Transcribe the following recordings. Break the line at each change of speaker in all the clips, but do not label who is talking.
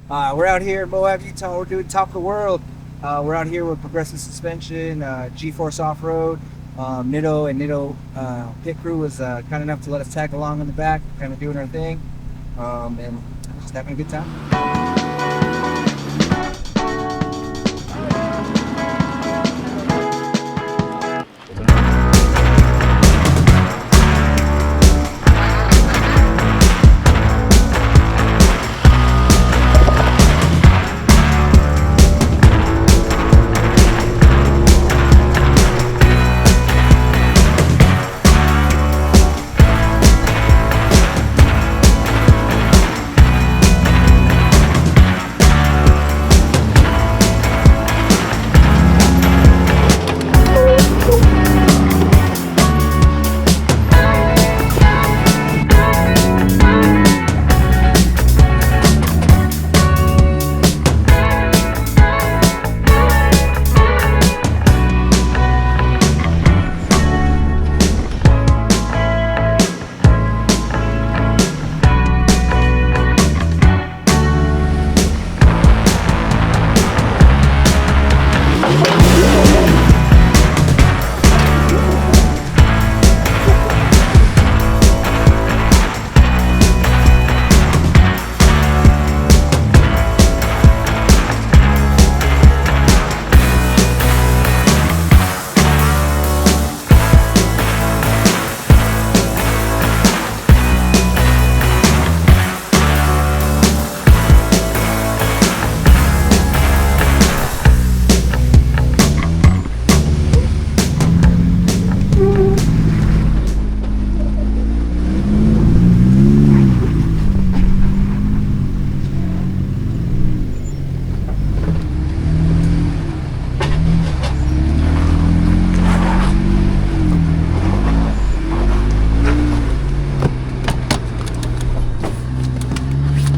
We're out here in Moab, Utah. We're doing Top of the World. We're out here with Progressive Suspension, G-Force Off-Road. Nitto and Nitto pit crew was kind enough to let us tag along in the back, kind of doing our thing, and just having a good time.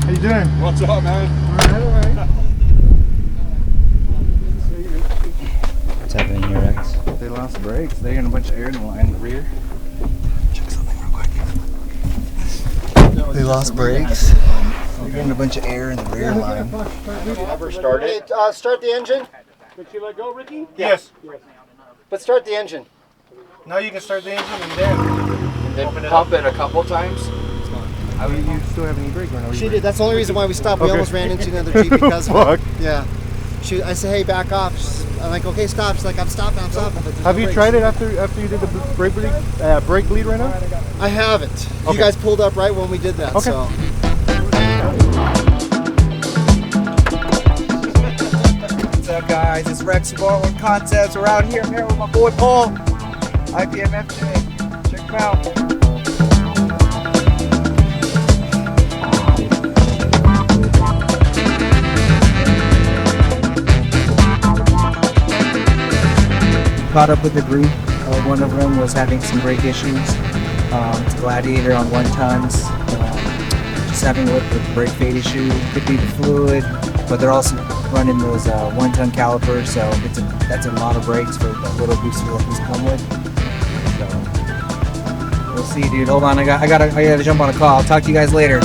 How you doing?
What's up, man?
Alright.
What's happening here, Rex? They lost brakes. They got a bunch of air in the line in the rear. Check something real quick. They lost brakes. They're getting a bunch of air in the rear line.
Ever started?
Start the engine.
Did you let go, Ricky?
Yes.
But start the engine.
Now you can start the engine and then.
Then pump it a couple times.
You still have an e-brake or no?
She did. That's the only reason why we stopped. We
Okay.
almost ran into another Jeep because of
Fuck.
it. Yeah. I said, hey, back off. I'm like, okay, stop. She's like, I'm stopping. But there's
Have
no
you
brakes.
tried it after you did the brake bleed right now?
I haven't.
Okay.
You guys pulled up right when we did that.
Okay.
So.
What's up, guys? It's Rex from World In Concepts. We're out here with my boy Paul, IPMFJ. Check him out. Caught up with the group. One of them was having some brake issues. It's a Gladiator on 1 tons. Just having a look with the brake fade issue. Could be the fluid, but they're also running those 1 ton calipers, so that's a lot of brakes for the little booster that these come with. So we'll see, dude. Hold on, I gotta jump on a call. I'll talk to you guys later.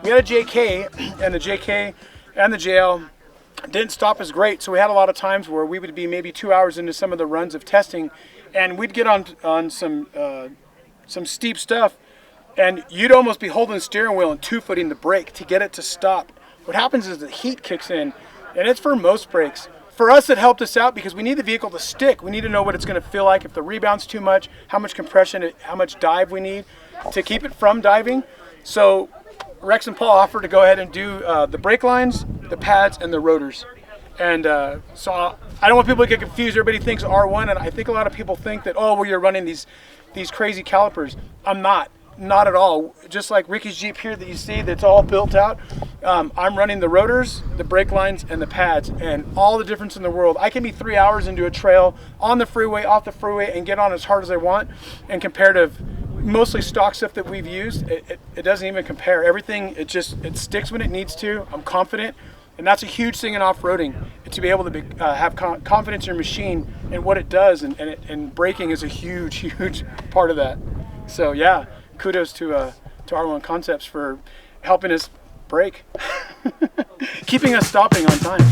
We had a JK, and the JK and the JL didn't stop us great, so we had a lot of times where we would be maybe 2 hours into some of the runs of testing, and we'd get on some steep stuff, and you'd almost be holding the steering wheel and 2-footing the brake to get it to stop. What happens is the heat kicks in, and it's for most brakes. For us, it helped us out because we need the vehicle to stick. We need to know what it's going to feel like if the rebound's too much, how much compression, how much dive we need to keep it from diving. So Rex and Paul offered to go ahead and do the brake lines, the pads, and the rotors. And so I don't want people to get confused. Everybody thinks R1, and I think a lot of people think that, oh, well, you're running these crazy calipers. I'm not at all. Just like Ricky's Jeep here that you see, that's all built out. I'm running the rotors, the brake lines, and the pads, and all the difference in the world. I can be 3 hours into a trail, on the freeway, off the freeway, and get on as hard as I want. And compared to mostly stock stuff that we've used, it doesn't even compare. Everything, it sticks when it needs to. I'm confident. And that's a huge thing in off-roading, to be able to have confidence in your machine and what it does, and braking is a huge, huge part of that. So yeah, kudos to R1 Concepts for helping us brake, keeping us stopping on time.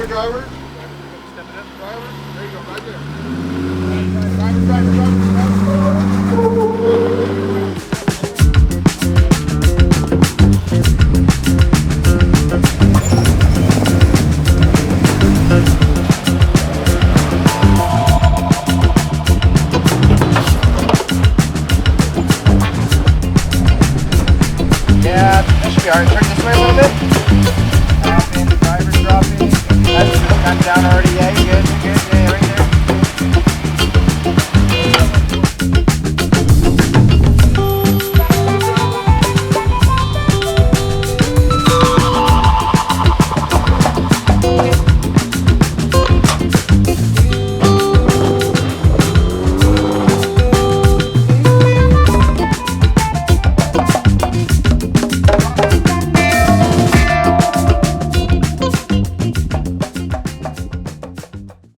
Driver. Step it up, driver. There you go, right there. Driver. Yeah, that should be alright. Turn this way a little bit. Drop in, driver dropping. That's down already. Yeah, you're good.